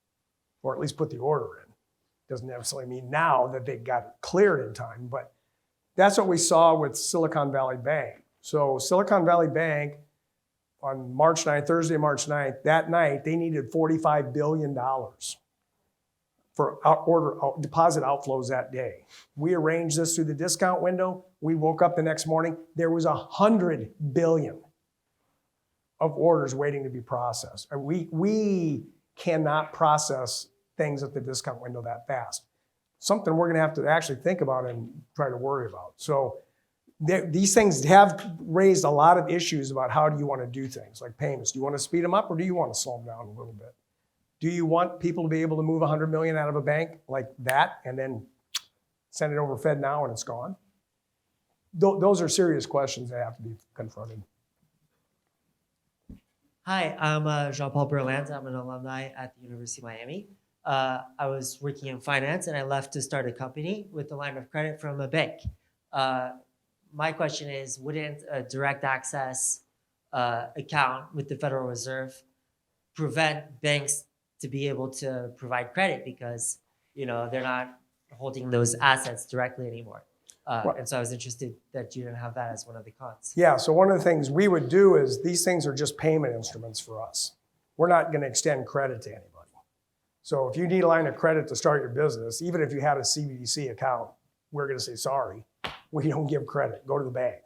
or at least put the order in. Doesn't necessarily mean now that they got it cleared in time, but that's what we saw with Silicon Valley Bank. So Silicon Valley Bank, on March 9th, Thursday, March 9th, that night, they needed $45 billion for deposit outflows that day. We arranged this through the discount window. We woke up the next morning, there was 100 billion of orders waiting to be processed. And we cannot process things at the discount window that fast. Something we're gonna have to actually think about and try to worry about. So these things have raised a lot of issues about how do you want to do things like payments. Do you want to speed them up or do you want to slow them down a little bit? Do you want people to be able to move 100 million out of a bank like that and then send it over FedNow and it's gone? Those are serious questions that have to be confronted. Hi, I'm Jean-Paul Berland. I'm an alumni at the University of Miami. I was working in finance and I left to start a company with a line of credit from a bank. My question is, wouldn't a direct access account with the Federal Reserve prevent banks to be able to provide credit because, you know, they're not holding those assets directly anymore? And so I was interested that you didn't have that as one of the cons. Yeah, so one of the things we would do is these things are just payment instruments for us. We're not going to extend credit to anybody. So if you need a line of credit to start your business, even if you had a CBDC account, we're going to say, sorry, we don't give credit, go to the bank.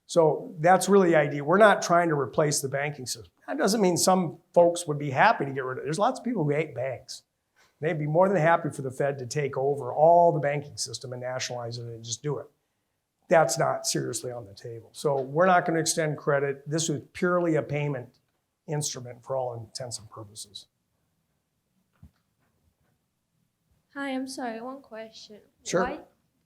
So that's really the idea. We're not trying to replace the banking system. That doesn't mean some folks would be happy to get rid of it. There's lots of people who hate banks. They'd be more than happy for the Fed to take over all the banking system and nationalize it and just do it. That's not seriously on the table. So we're not going to extend credit. This was purely a payment instrument for all intents and purposes. Hi, I'm sorry, one question. Sure.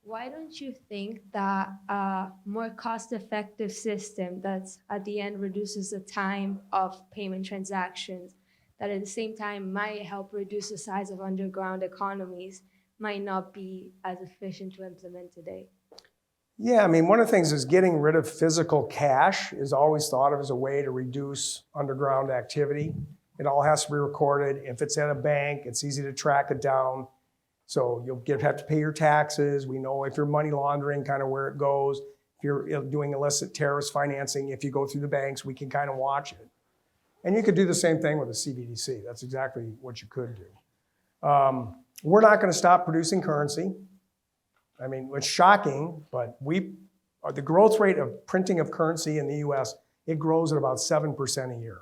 Why don't you think that a more cost-effective system that's at the end reduces the time of payment transactions, that at the same time might help reduce the size of underground economies, might not be as efficient to implement today? Yeah, I mean, one of the things is getting rid of physical cash is always thought of as a way to reduce underground activity. It all has to be recorded. If it's at a bank, it's easy to track it down. So you'll have to pay your taxes. We know if you're money laundering, kind of where it goes. If you're doing illicit terrorist financing, if you go through the banks, we can kind of watch it. And you could do the same thing with a CBDC. That's exactly what you could do. We're not going to stop producing currency. I mean, it's shocking, but the growth rate of printing of currency in the US, it grows at about 7% a year.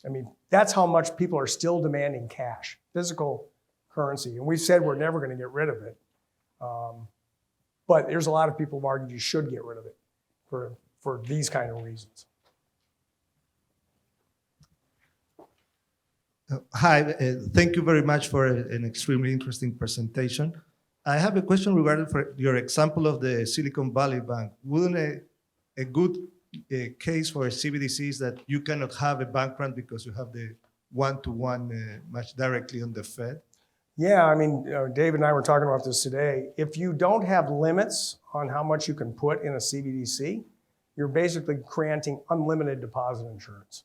I mean, that's how much people are still demanding cash, physical currency. And we've said we're never going to get rid of it. But there's a lot of people who argue you should get rid of it for these kind of reasons. Hi, thank you very much for an extremely interesting presentation. I have a question regarding for your example of the Silicon Valley Bank. Wouldn't a good case for a CBDC is that you cannot have a bank run because you have the one-to-one match directly on the Fed? Yeah, I mean, David and I were talking about this today. If you don't have limits on how much you can put in a CBDC, you're basically granting unlimited deposit insurance.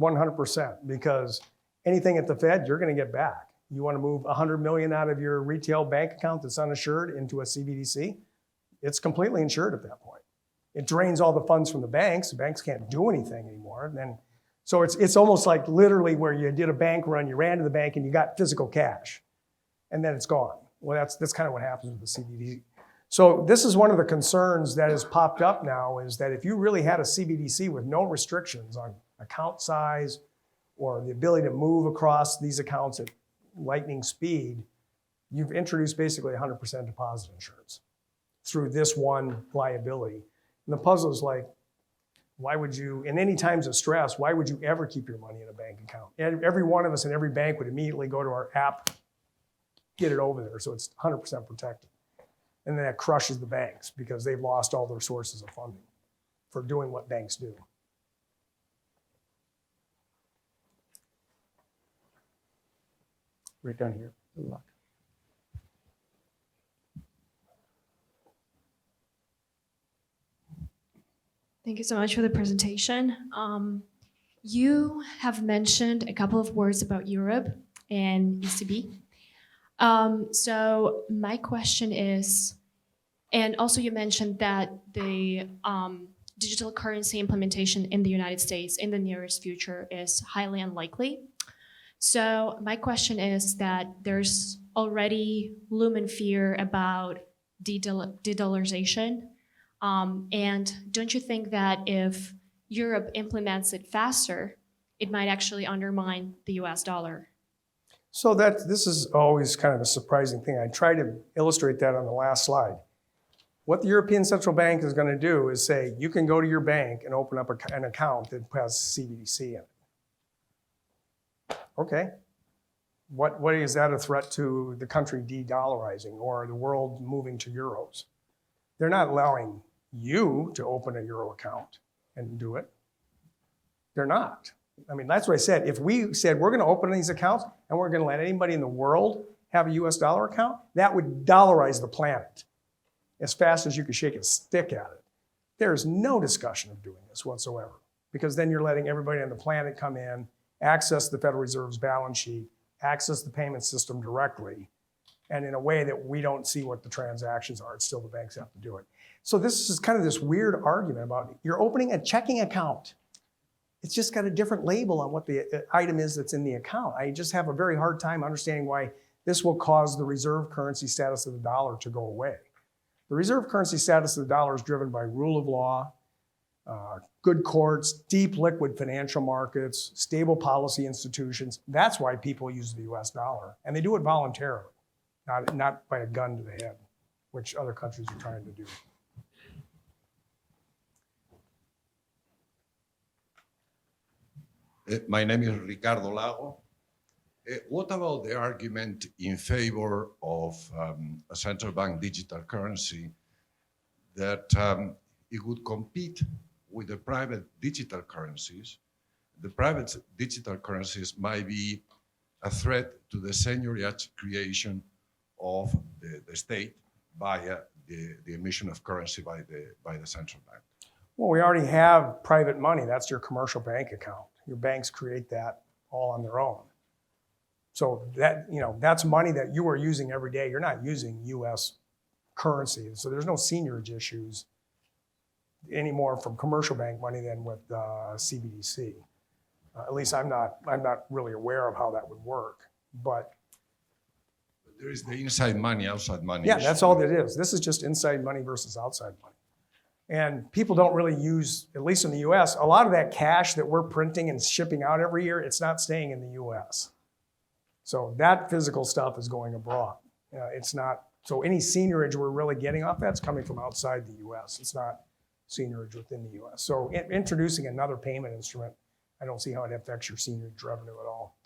100%, because anything at the Fed, you're going to get back. You want to move 100 million out of your retail bank account that's uninsured into a CBDC, it's completely insured at that point. It drains all the funds from the banks. The banks can't do anything anymore. And then, so it's almost like literally where you did a bank run, you ran to the bank and you got physical cash, and then it's gone. Well, that's kind of what happens with the CBDC. So this is one of the concerns that has popped up now, is that if you really had a CBDC with no restrictions on account size or the ability to move across these accounts at lightning speed, you've introduced basically 100% deposit insurance through this one liability. And the puzzle is like, why would you, in any times of stress, why would you ever keep your money in a bank account? And every one of us in every bank would immediately go to our app, get it over there, so it's 100% protected. And then that crushes the banks because they've lost all their sources of funding for doing what banks do. Right down here. Good luck. Thank you so much for the presentation. You have mentioned a couple of words about Europe and ECB. So my question is, and also you mentioned that the digital currency implementation in the United States in the nearest future is highly unlikely. So my question is that there's already looming fear about de-dollarization. And don't you think that if Europe implements it faster, it might actually undermine the US dollar? So this is always kind of a surprising thing. I tried to illustrate that on the last slide. What the European Central Bank is going to do is say, you can go to your bank and open up an account that has CBDC in it. Okay. What is that a threat to the country de-dollarizing or the world moving to euros? They're not allowing you to open a euro account and do it. They're not. I mean, that's what I said. If we said we're going to open these accounts and we're going to let anybody in the world have a US dollar account, that would dollarize the planet as fast as you could shake a stick at it. There's no discussion of doing this whatsoever, because then you're letting everybody on the planet come in, access the Federal Reserve's balance sheet, access the payment system directly, and in a way that we don't see what the transactions are. It's still the banks have to do it. So this is kind of this weird argument about you're opening a checking account. It's just got a different label on what the item is that's in the account. I just have a very hard time understanding why this will cause the reserve currency status of the dollar to go away. The reserve currency status of the dollar is driven by rule of law, good courts, deep liquid financial markets, stable policy institutions. That's why people use the US dollar. And they do it voluntarily, not by a gun to the head, which other countries are trying to do. My name is Ricardo Lago. What about the argument in favor of a central bank digital currency that it would compete with the private digital currencies? The private digital currencies might be a threat to the seigniorage creation of the state via the emission of currency by the central bank. Well, we already have private money. That's your commercial bank account. Your banks create that all on their own. So that, that's money that you are using every day. You're not using US currency. So there's no seigniorage issues anymore from commercial bank money than with CBDC. At least I'm not really aware of how that would work. But there is the inside money, outside money. yeah, that's all that is. This is just inside money versus outside money. And people don't really use, at least in the US, a lot of that cash that we're printing and shipping out every year, it's not staying in the US. So that physical stuff is going abroad. It's not, so any seigniorage we're really getting off that's coming from outside the US. It's not seigniorage within the US. So introducing another payment instrument, I don't see how it affects your seigniorage revenue at all.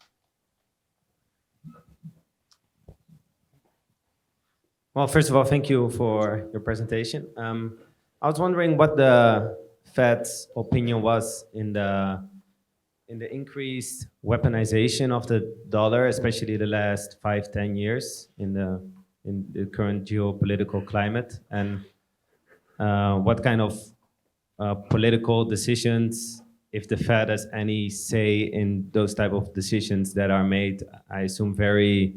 Well, first of all, thank you for your presentation. I was wondering what the Fed's opinion was in the increased weaponization of the dollar, especially the last 5-10 years in the current geopolitical climate, and what kind of political decisions, if the Fed has any say in those type of decisions that are made, I assume very,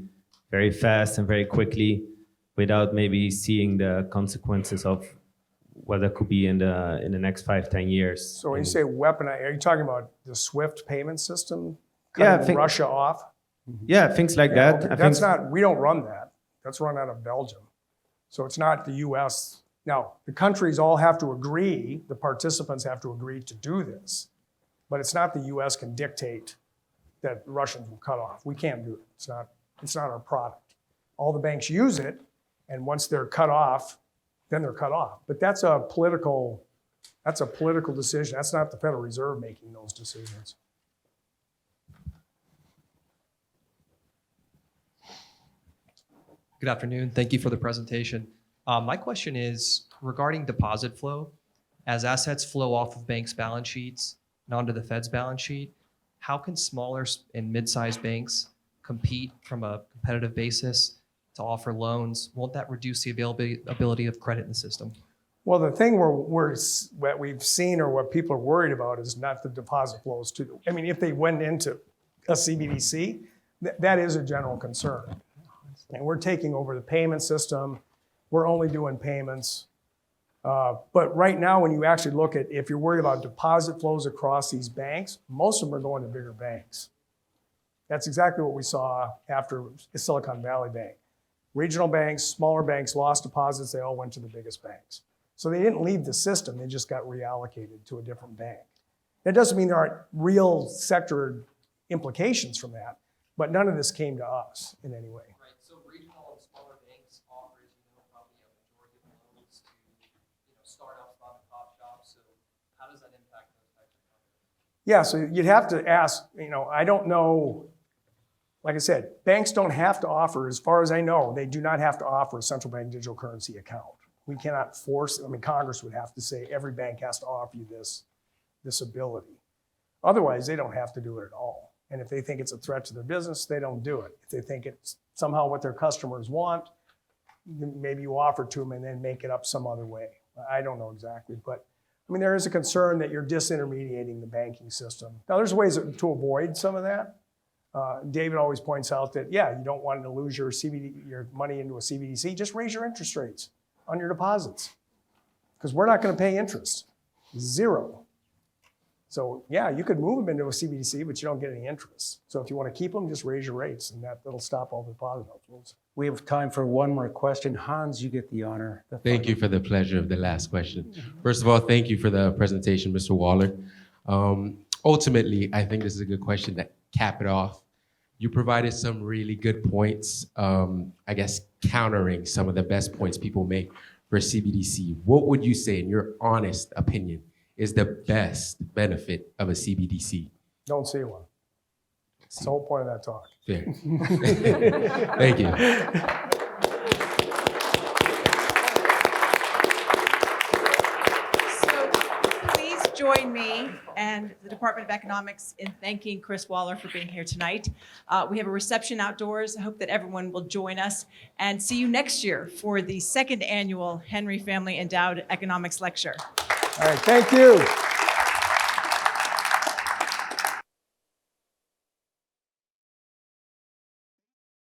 very fast and very quickly, without maybe seeing the consequences of what that could be in the next 5-10 years. So when you say weaponize, are you talking about the SWIFT payment system? Yeah, Cutting Russia off? Yeah, things like that. Okay. That's not, we don't run that. That's run out of Belgium. So it's not the US. Now, the countries all have to agree, the participants have to agree to do this, but it's not the US can dictate that the Russians will cut off. We can't do it. It's not our product. All the banks use it, and once they're cut off, then they're cut off. But that's a political decision. That's not the Federal Reserve making those decisions. Good afternoon. Thank you for the presentation. My question is regarding deposit flow. As assets flow off of banks' balance sheets and onto the Fed's balance sheet, how can smaller and mid-sized banks compete from a competitive basis to offer loans? Won't that reduce the availability of credit in the system? Well, the thing what we've seen or what people are worried about is not the deposit flows to. I mean, if they went into a CBDC, that is a general concern. And we're taking over the payment system. We're only doing payments. But right now, when you actually look at, if you're worried about deposit flows across these banks, most of them are going to bigger banks. That's exactly what we saw after Silicon Valley Bank. Regional banks, smaller banks lost deposits, they all went to the biggest banks. So they didn't leave the system, they just got reallocated to a different bank. That doesn't mean there aren't real sector implications from that, but none of this came to us in any way. Right. So regional and smaller banks offer, as you know, probably a majority of loans to startups, mom and pop shops. So how does that impact those types of companies? Yeah, so you'd have to ask, I don't know. Like I said, banks don't have to offer, as far as I know, they do not have to offer a central bank digital currency account. We cannot force, Congress would have to say every bank has to offer you this ability. Otherwise, they don't have to do it at all. And if they think it's a threat to their business, they don't do it. If they think it's somehow what their customers want, maybe you offer to them and then make it up some other way. I don't know exactly, but there is a concern that you're disintermediating the banking system. Now, there's ways to avoid some of that. David always points out that, you don't want to lose your money into a CBDC. Just raise your interest rates on your deposits, because we're not going to pay interest, 0. So you could move them into a CBDC, but you don't get any interest. So if you want to keep them, just raise your rates, and that'll stop all the deposit outflows. We have time for one more question. Hans, you get the honor. Thank you for the pleasure of the last question. First of all, thank you for the presentation, Mr. Waller. Ultimately, I think this is a good question to cap it off. You provided some really good points, I guess, countering some of the best points people make for CBDC. What would you say, in your honest opinion, is the best benefit of a CBDC? Don't see one. That's the whole point of that talk. Fair. Thank you. Please join me and the Department of Economics in thanking Chris Waller for being here tonight. We have a reception outdoors. I hope that everyone will join us, and see you next year for the 2nd annual Henry Family Endowed Economics Lecture. All right, thank you.